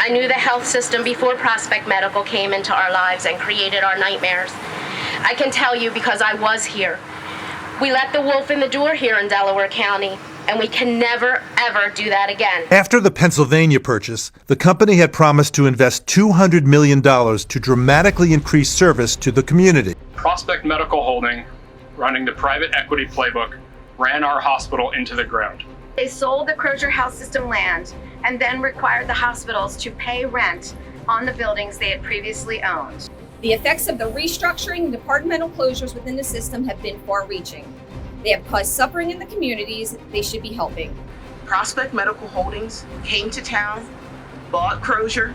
I knew the health system before Prospect Medical came into our lives and created our nightmares. I can tell you because I was here. We let the wolf in the door here in Delaware County, and we can never, ever do that again. After the Pennsylvania purchase, the company had promised to invest $200 million to dramatically increase service to the community. Prospect Medical Holding, running the private equity playbook, ran our hospital into the ground. They sold the Crozier Health System land and then required the hospitals to pay rent on the buildings they had previously owned. The effects of the restructuring and departmental closures within the system have been far-reaching. They have caused suffering in the communities they should be helping. Prospect Medical Holdings came to town, bought Crozier,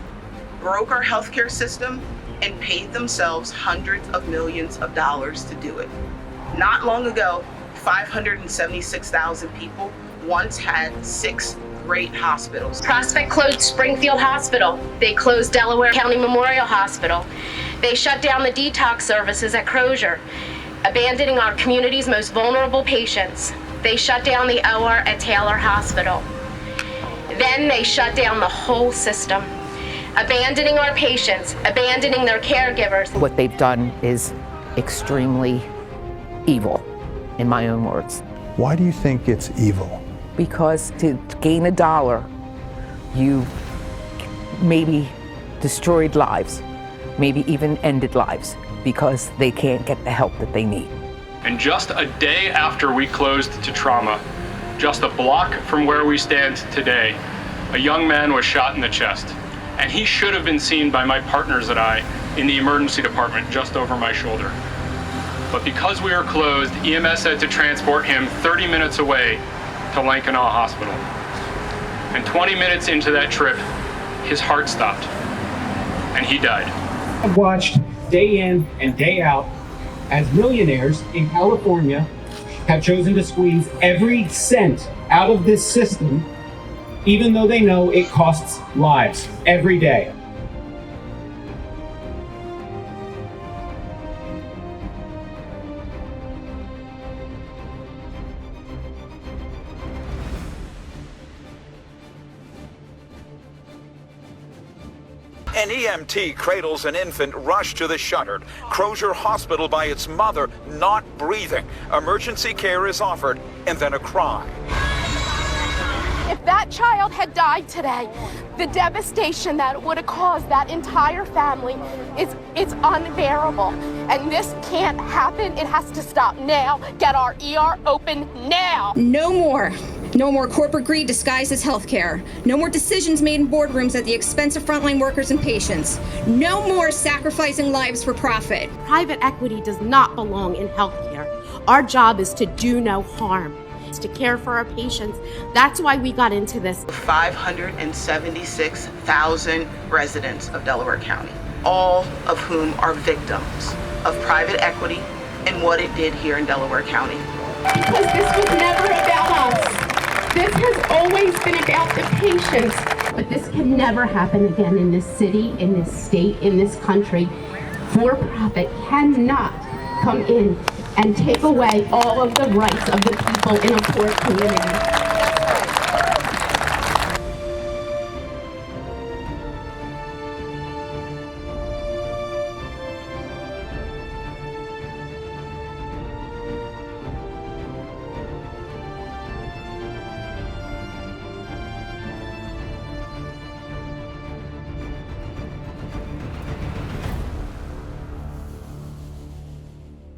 broke our healthcare system, and paid themselves hundreds of millions of dollars to do it. Not long ago, 576,000 people once had 6 great hospitals. Prospect closed Springfield Hospital. They closed Delaware County Memorial Hospital. They shut down the detox services at Crozier, abandoning our community's most vulnerable patients. They shut down the OR at Taylor Hospital. Then they shut down the whole system, abandoning our patients, abandoning their caregivers. What they've done is extremely evil, in my own words. Why do you think it's evil? Because to gain a dollar, you maybe destroyed lives, maybe even ended lives, because they can't get the help that they need. And just a day after we closed to trauma, just a block from where we stand today, a young man was shot in the chest. And he should have been seen by my partners and I in the emergency department just over my shoulder. But because we were closed, EMS had to transport him 30 minutes away to Lankenau Hospital. And 20 minutes into that trip, his heart stopped, and he died. I've watched day in and day out as millionaires in California have chosen to squeeze every cent out of this system, even though they know it costs lives every day. An EMT cradles an infant rushed to the shuttered Crozier Hospital by its mother, not breathing. Emergency care is offered, and then a cry. If that child had died today, the devastation that it would have caused that entire family is unbearable. And this can't happen. It has to stop now. Get our ER open now. No more. No more corporate greed disguised as healthcare. No more decisions made in boardrooms at the expense of frontline workers and patients. No more sacrificing lives for profit. Private equity does not belong in healthcare. Our job is to do no harm. It's to care for our patients. That's why we got into this. 576,000 residents of Delaware County, all of whom are victims of private equity and what it did here in Delaware County. Because this was never about us. This has always been about the patients. But this can never happen again in this city, in this state, in this country. For-profit cannot come in and take away all of the rights of the people in a poor community.